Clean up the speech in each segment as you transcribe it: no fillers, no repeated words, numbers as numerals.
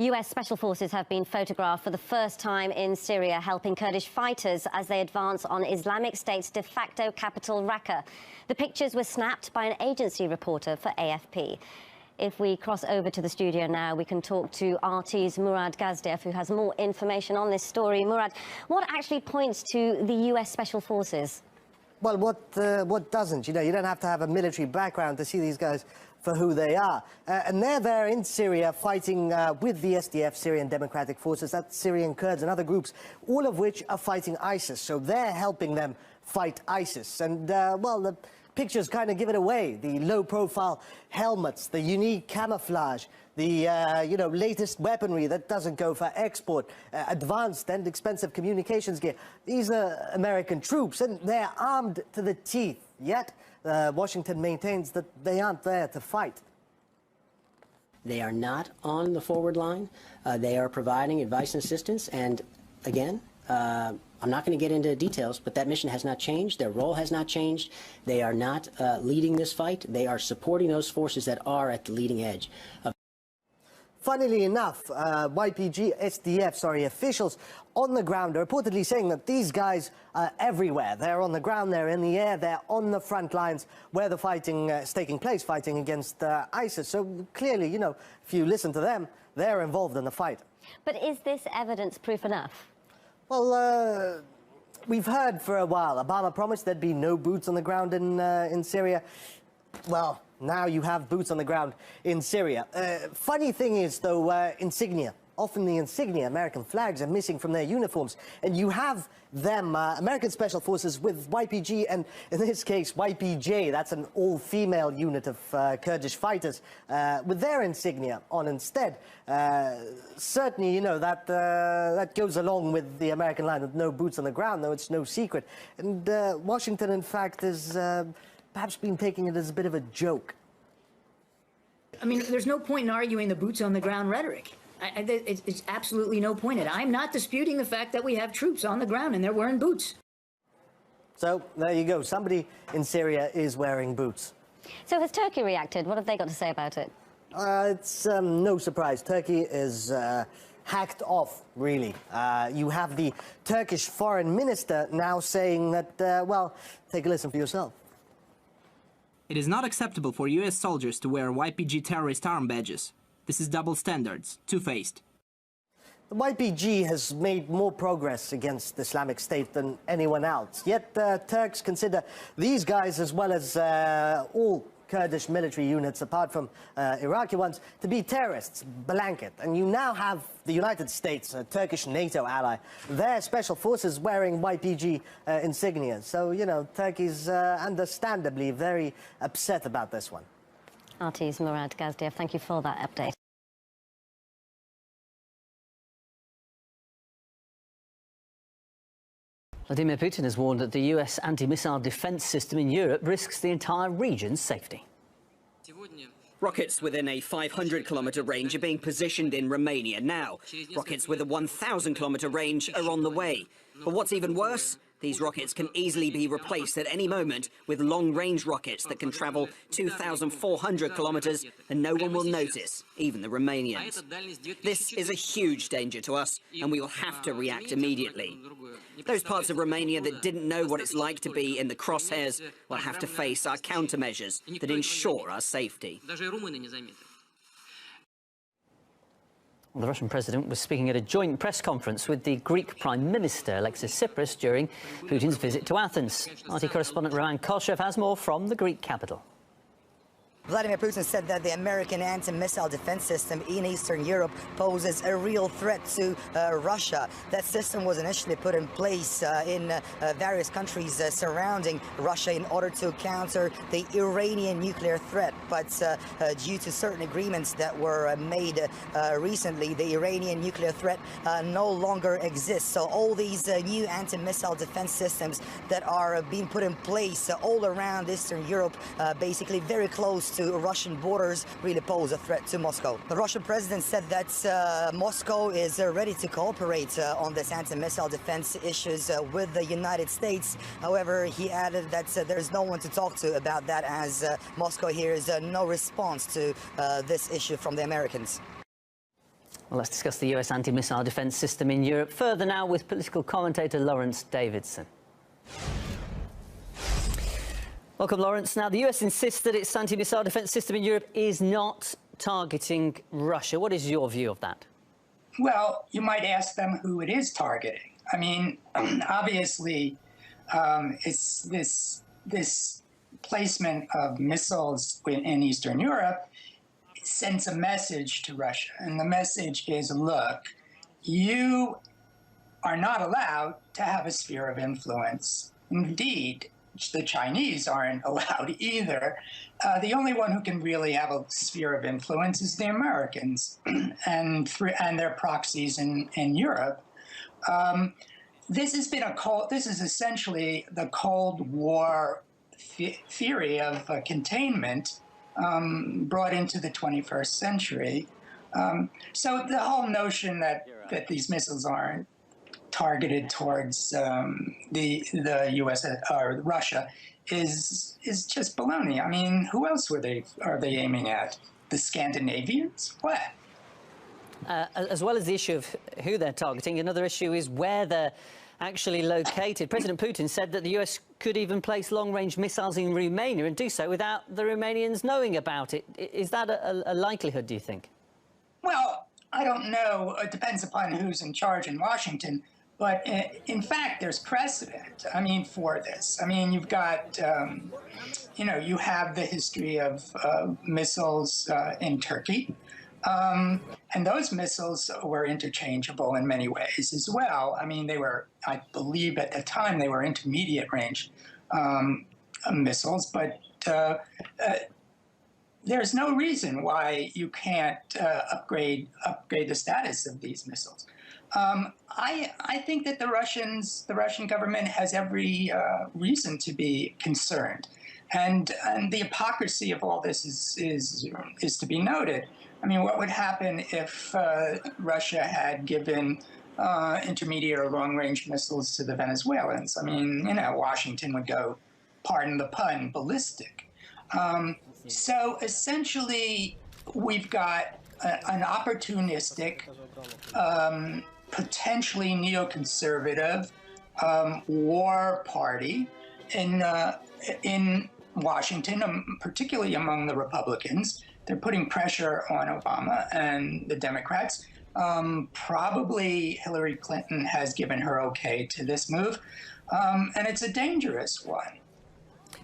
US Special Forces have been photographed for the first time in Syria, helping Kurdish fighters as they advance on Islamic State's de facto capital, Raqqa. The pictures were snapped by an agency reporter for AFP. If we cross over to the studio now, we can talk to RT's Murad Gazdiev, who has more information on this story. Murad, what actually points to the US Special Forces? Well, what doesn't? You know, you don't have to have a military background to see these guys for who they are. And they're there in Syria fighting with the SDF, Syrian Democratic Forces, that's Syrian Kurds and other groups, all of which are fighting ISIS. So they're helping them fight ISIS. And, well, the pictures kind of give it away. The low-profile helmets, the unique camouflage, the, latest weaponry that doesn't go for export, advanced and expensive communications gear. These are American troops, and they're armed to the teeth. Yet, Washington maintains that they aren't there to fight. They are not on the forward line. They are providing advice and assistance. And again, I'm not going to get into details, but that mission has not changed. Their role has not changed. They are not leading this fight. They are supporting those forces that are at the leading edge of. Funnily enough, SDF officials on the ground are reportedly saying that these guys are everywhere. They're on the ground, they're in the air, they're on the front lines where the fighting is taking place, fighting against ISIS. So clearly, you know, if you listen to them, they're involved in the fight. But is this evidence proof enough? Well, we've heard for a while. Obama promised there'd be no boots on the ground in Syria. Well, now you have boots on the ground in Syria. Funny thing is, though, insignia. Often the insignia, American flags, are missing from their uniforms. And you have them, American Special Forces, with YPG, and in this case, YPJ, that's an all-female unit of Kurdish fighters, with their insignia on instead. Certainly, you know, that goes along with the American line of no boots on the ground, though it's no secret. And Washington, in fact, is perhaps been taking it as a bit of a joke. I mean, there's no point in arguing the boots on the ground rhetoric. It's absolutely no point in it. I'm not disputing the fact that we have troops on the ground and they're wearing boots. So there you go. Somebody in Syria is wearing boots. So has Turkey reacted? What have they got to say about it? It's no surprise. Turkey is hacked off, really. You have the Turkish foreign minister now saying that, well, take a listen for yourself. It is not acceptable for US soldiers to wear YPG terrorist arm badges. This is double standards, two-faced. The YPG has made more progress against Islamic State than anyone else. Yet Turks consider these guys, as well as all Kurdish military units, apart from Iraqi ones, to be terrorists, blanket. And you now have the United States, a Turkish NATO ally, their special forces wearing YPG insignia. So, you know, Turkey's understandably very upset about this one. RT's Murad Gazdiev, thank you for that update. Vladimir Putin has warned that the US anti-missile defence system in Europe risks the entire region's safety. Rockets within a 500-kilometre range are being positioned in Romania now. Rockets with a 1,000-kilometre range are on the way. But what's even worse? These rockets can easily be replaced at any moment with long-range rockets that can travel 2,400 kilometres and no one will notice, even the Romanians. This is a huge danger to us and we will have to react immediately. Those parts of Romania that didn't know what it's like to be in the crosshairs will have to face our countermeasures that ensure our safety. The Russian president was speaking at a joint press conference with the Greek Prime Minister, Alexis Tsipras, during Putin's visit to Athens. RT correspondent Roman Koshev has more from the Greek capital. Vladimir Putin said that the American anti-missile defense system in Eastern Europe poses a real threat to Russia. That system was initially put in place in various countries surrounding Russia in order to counter the Iranian nuclear threat. But due to certain agreements that were made recently, the Iranian nuclear threat no longer exists. So all these new anti-missile defense systems that are being put in place all around Eastern Europe, basically very close to Russian borders, really pose a threat to Moscow. The Russian president said that Moscow is ready to cooperate on this anti-missile defense issues with the United States. However, he added that there's no one to talk to about that, as Moscow hears no response to this issue from the Americans. Well, let's discuss the US anti-missile defence system in Europe further now with political commentator Lawrence Davidson. Welcome, Lawrence. Now, the US insists that its anti-missile defence system in Europe is not targeting Russia. What is your view of that? Well, you might ask them who it is targeting. I mean, obviously, it's this placement of missiles in Eastern Europe sends a message to Russia. And the message is, look, you are not allowed to have a sphere of influence. Indeed, the Chinese aren't allowed either. The only one who can really have a sphere of influence is the Americans and their proxies in Europe. This has been this is essentially the Cold War theory of containment brought into the 21st century. So the whole notion that these missiles aren't targeted towards the U.S. or Russia is just baloney. I mean, who else are they aiming at? The Scandinavians? What? As well as the issue of who they're targeting, another issue is where they're actually located. President Putin said that the US could even place long-range missiles in Romania and do so without the Romanians knowing about it. Is that a likelihood, do you think? Well, I don't know. It depends upon who's in charge in Washington. But in fact, there's precedent, I mean, for this. I mean, you've got, you have the history of missiles in Turkey. And those missiles were interchangeable in many ways as well. I mean, they were, I believe at the time, they were intermediate range missiles, but there's no reason why you can't upgrade the status of these missiles. I think that the Russian government has every reason to be concerned, and the hypocrisy of all this is to be noted. I mean, what would happen if Russia had given intermediate or long-range missiles to the Venezuelans? I mean, Washington would go, pardon the pun, ballistic. So essentially, we've got an opportunistic, potentially neoconservative war party in Washington, particularly among the Republicans. They're putting pressure on Obama and the Democrats. Probably Hillary Clinton has given her okay to this move, and it's a dangerous one.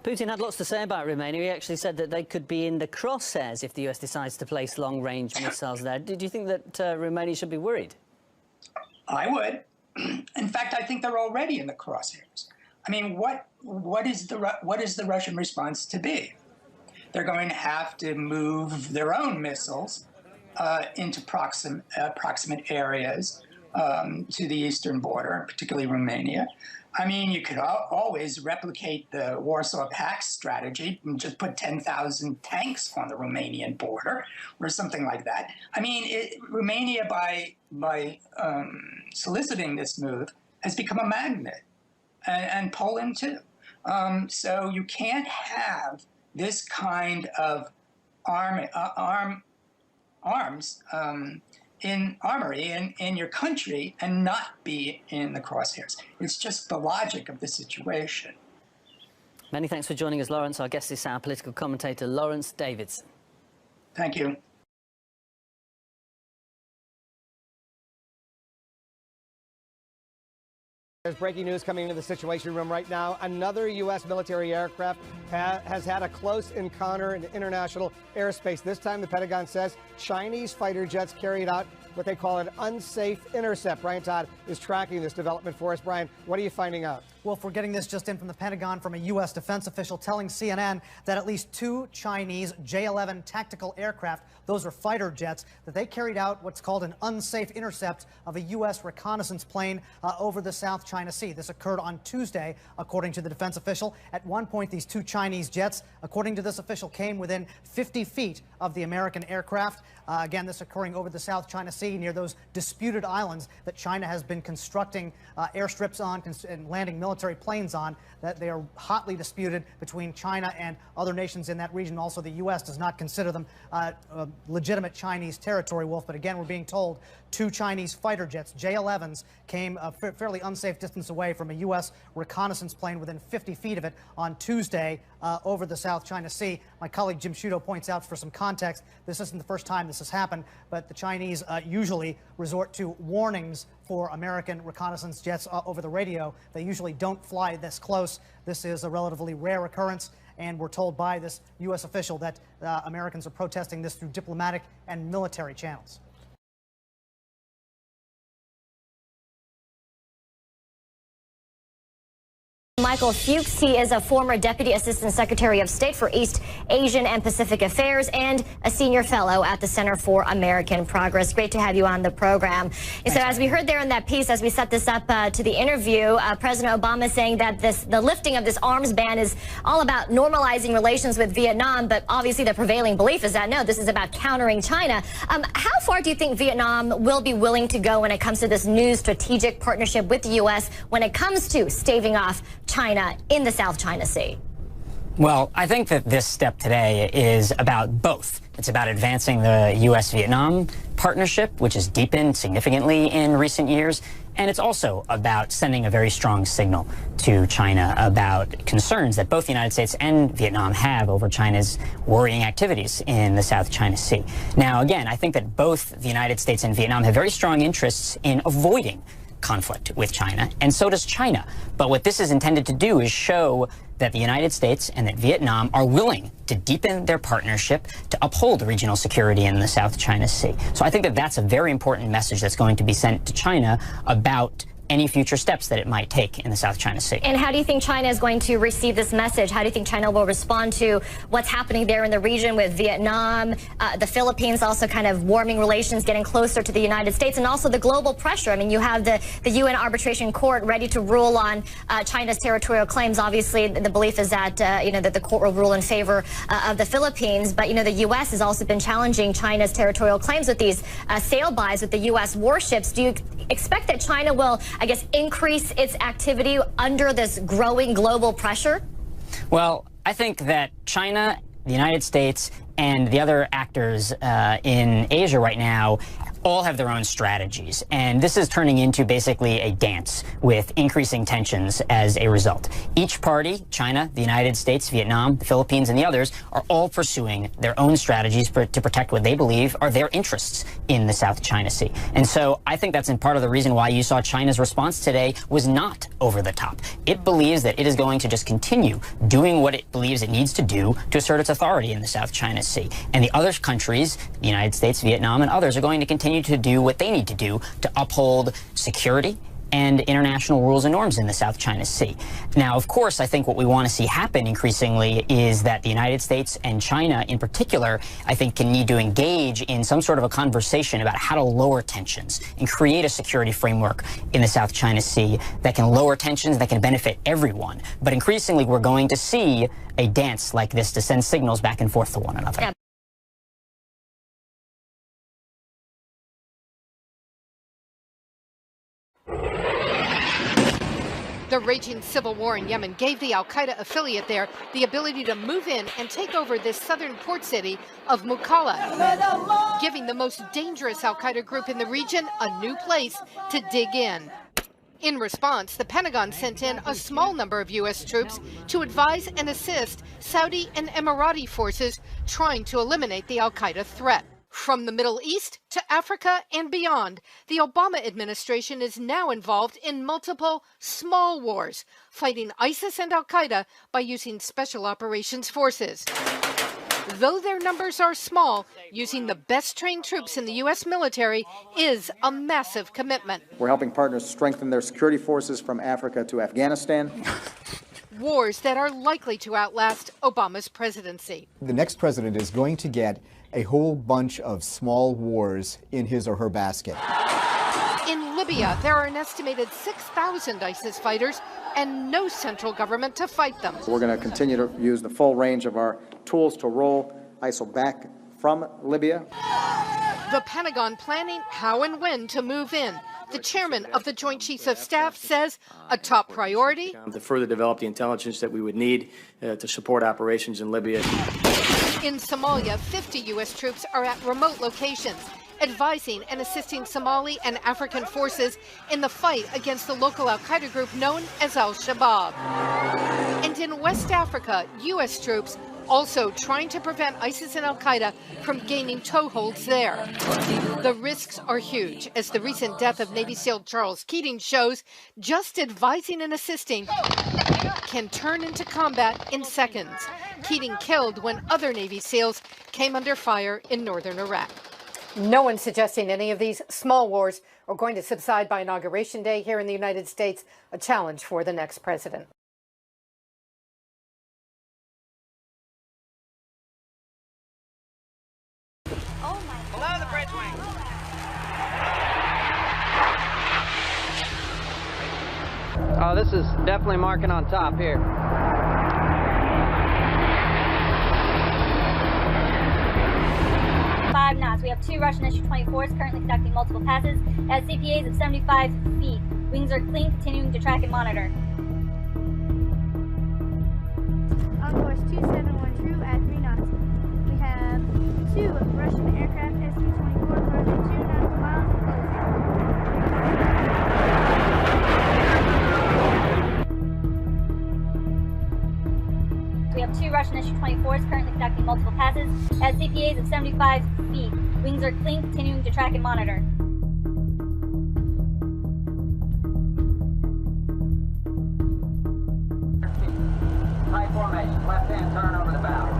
Putin had lots to say about Romania. He actually said that they could be in the crosshairs if the US decides to place long-range missiles there. Do you think that Romania should be worried? I would. In fact, I think they're already in the crosshairs. I mean, what is the Russian response to be? They're going to have to move their own missiles into proximate areas to the eastern border, particularly Romania. I mean, you could always replicate the Warsaw Pact strategy and just put 10,000 tanks on the Romanian border or something like that. I mean, Romania, by soliciting this move, has become a magnet, and Poland too. So you can't have this kind of arms in armory in your country and not be in the crosshairs. It's just the logic of the situation. Many thanks for joining us, Lawrence. Our guest is our political commentator, Lawrence Davidson. Thank you. There's breaking news coming into the Situation Room right now. Another U.S. military aircraft has had a close encounter in international airspace. This time, the Pentagon says Chinese fighter jets carried out what they call an unsafe intercept. Brian Todd is tracking this development for us. Brian, what are you finding out? Well, if we're getting this just in from the Pentagon from a U.S. defense official telling CNN that at least 2 Chinese J-11 tactical aircraft, those are fighter jets, that they carried out what's called an unsafe intercept of a U.S. reconnaissance plane over the South China Sea. This occurred on Tuesday, according to the defense official. At one point, these 2 Chinese jets, according to this official, came within 50 feet of the American aircraft. Again, this occurring over the South China Sea near those disputed islands that China has been constructing airstrips on and landing military military planes on, that they are hotly disputed between China and other nations in that region. Also, the U.S. does not consider them legitimate Chinese territory, Wolf. But again, we're being told 2 Chinese fighter jets, J-11s, came a fairly unsafe distance away from a U.S. reconnaissance plane within 50 feet of it on Tuesday over the South China Sea. My colleague Jim Sciutto points out, for some context, this isn't the first time this has happened, but the Chinese usually resort to warnings for American reconnaissance jets over the radio. They usually don't fly this close. This is a relatively rare occurrence, and we're told by this U.S. official that Americans are protesting this through diplomatic and military channels. Michael Fuchs, he is a former Deputy Assistant Secretary of State for East Asian and Pacific Affairs and a senior fellow at the Center for American Progress. Great to have you on the program. Thanks. So as we heard there in that piece, as we set this up to the interview, President Obama saying that the lifting of this arms ban is all about normalizing relations with Vietnam, but obviously the prevailing belief is that, no, this is about countering China. How far do you think Vietnam will be willing to go when it comes to this new strategic partnership with the U.S. when it comes to staving off China in the South China Sea? Well, I think that this step today is about both. It's about advancing the U.S.-Vietnam partnership, which has deepened significantly in recent years, and it's also about sending a very strong signal to China about concerns that both the United States and Vietnam have over China's worrying activities in the South China Sea. Now, again, I think that both the United States and Vietnam have very strong interests in avoiding conflict with China, and so does China. But what this is intended to do is show that the United States and that Vietnam are willing to deepen their partnership to uphold regional security in the South China Sea. So I think that that's a very important message that's going to be sent to China about any future steps that it might take in the South China Sea. And how do you think China is going to receive this message? How do you think China will respond to what's happening there in the region with Vietnam, the Philippines also kind of warming relations, getting closer to the United States, and also the global pressure? I mean, you have the UN Arbitration Court ready to rule on China's territorial claims. Obviously, the belief is that, that the court will rule in favor of the Philippines. But, the U.S. has also been challenging China's territorial claims with these sail buys with the U.S. warships. Do you expect that China will, I guess, increase its activity under this growing global pressure? Well, I think that China, the United States, and the other actors in Asia right now all have their own strategies. And this is turning into basically a dance with increasing tensions as a result. Each party, China, the United States, Vietnam, the Philippines, and the others, are all pursuing their own strategies to protect what they believe are their interests in the South China Sea. And so I think that's in part of the reason why you saw China's response today was not over the top. It believes that it is going to just continue doing what it believes it needs to do to assert its authority in the South China Sea. And the other countries, the United States, Vietnam, and others, are going to continue to do what they need to do to uphold security and international rules and norms in the South China Sea. Now, of course, I think what we want to see happen increasingly is that the United States and China in particular, I think, can need to engage in some sort of a conversation about how to lower tensions and create a security framework in the South China Sea that can lower tensions, that can benefit everyone. But increasingly, we're going to see a dance like this to send signals back and forth to one another. Yeah. The raging civil war in Yemen gave the al-Qaeda affiliate there the ability to move in and take over this southern port city of Mukalla, giving the most dangerous al-Qaeda group in the region a new place to dig in. In response, the Pentagon sent in a small number of U.S. troops to advise and assist Saudi and Emirati forces trying to eliminate the al-Qaeda threat. From the Middle East to Africa and beyond, the Obama administration is now involved in multiple small wars, fighting ISIS and al-Qaeda by using special operations forces. Though their numbers are small, using the best trained troops in the U.S. military is a massive commitment. We're helping partners strengthen their security forces from Africa to Afghanistan. Wars that are likely to outlast Obama's presidency. The next president is going to get a whole bunch of small wars in his or her basket. In Libya, there are an estimated 6,000 ISIS fighters and no central government to fight them. We're going to continue to use the full range of our tools to roll ISIL back from Libya. The Pentagon planning how and when to move in. The chairman of the Joint Chiefs of Staff says a top priority to further develop the intelligence that we would need to support operations in Libya. In Somalia, 50 U.S. troops are at remote locations, advising and assisting Somali and African forces in the fight against the local al-Qaeda group known as al-Shabaab. And in West Africa, U.S. troops also trying to prevent ISIS and al-Qaeda from gaining toeholds there. The risks are huge, as the recent death of Navy SEAL Charles Keating shows. Just advising and assisting can turn into combat in seconds. Keating killed when other Navy SEALs came under fire in northern Iraq. No one's suggesting any of these small wars are going to subside by Inauguration Day here in the United States, a challenge for the next president. Below the bridge wing. Oh, this is definitely marking on top here. Five knots. We have two Russian Su-24s currently conducting multiple passes at CPAs of 75 feet. Wings are clean, continuing to track and monitor. On course 271 true at 3 knots. We have two Russian aircraft Su-24 currently 2 nautical miles and closing. We have two Russian Su-24s currently conducting multiple passes at CPAs of 75 feet. Wings are clean, continuing to track and monitor. High formation, left hand turn over the bow.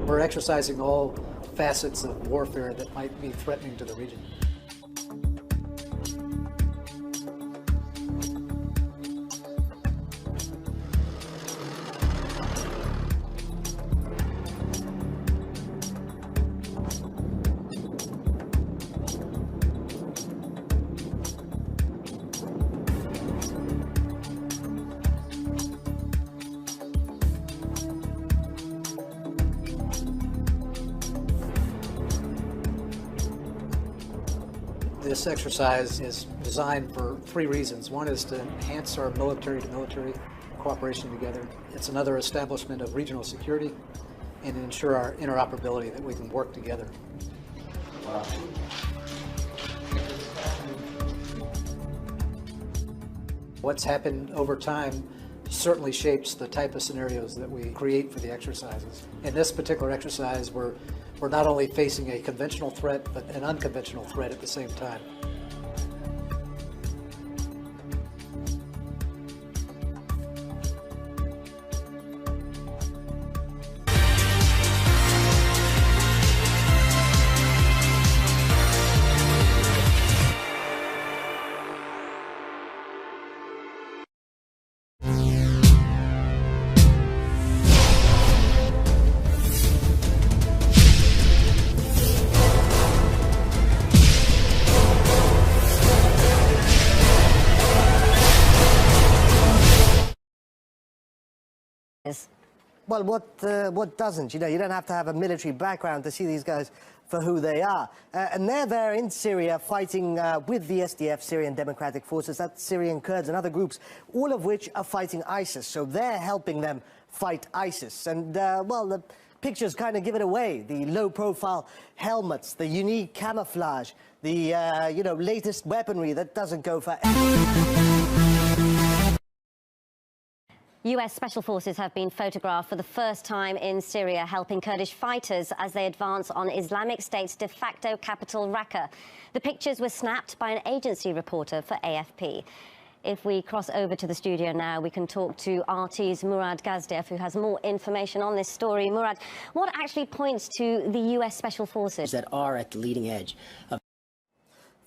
We're exercising all facets of warfare that might be threatening to the region. This exercise is designed for 3 reasons. One is to enhance our military-to-military cooperation together. It's another establishment of regional security and ensure our interoperability, that we can work together. What's happened over time certainly shapes the type of scenarios that we create for the exercises. In this particular exercise, we're not only facing a conventional threat, but an unconventional threat at the same time. Well, what doesn't? You know, you don't have to have a military background to see these guys for who they are. And they're there in Syria fighting with the SDF, Syrian Democratic Forces, that's Syrian Kurds and other groups, all of which are fighting ISIS. So they're helping them fight ISIS. And, well, the pictures kind of give it away. The low-profile helmets, the unique camouflage, the, you know, latest weaponry that doesn't go for... US Special Forces have been photographed for the first time in Syria, helping Kurdish fighters as they advance on Islamic State's de facto capital, Raqqa. The pictures were snapped by an agency reporter for AFP. If we cross over to the studio now, we can talk to RT's Murad Gazdev, who has more information on this story. Murad, what actually points to the US Special Forces that are at the leading edge of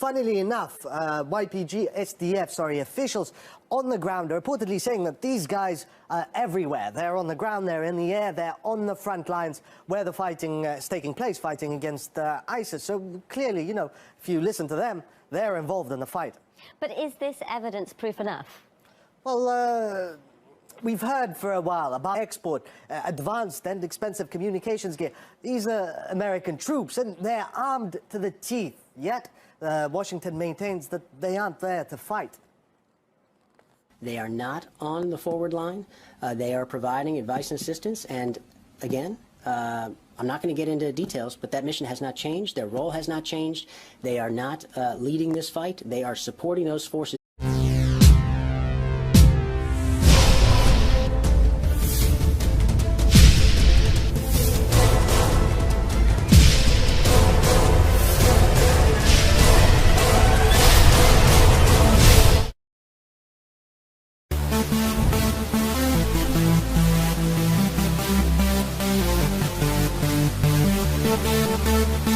Funnily enough, YPG SDF, officials on the ground are reportedly saying that these guys are everywhere. They're on the ground, they're in the air, they're on the front lines where the fighting is taking place, fighting against ISIS. So clearly, you know, if you listen to them, they're involved in the fight. But is this evidence proof enough? Well, we've heard for a while about export advanced and expensive communications gear. These are American troops, and they're armed to the teeth. Yet, Washington maintains that they aren't there to fight. They are not on the forward line. They are providing advice and assistance. And again, I'm not going to get into details, but that mission has not changed. Their role has not changed. They are not leading this fight. They are supporting those forces.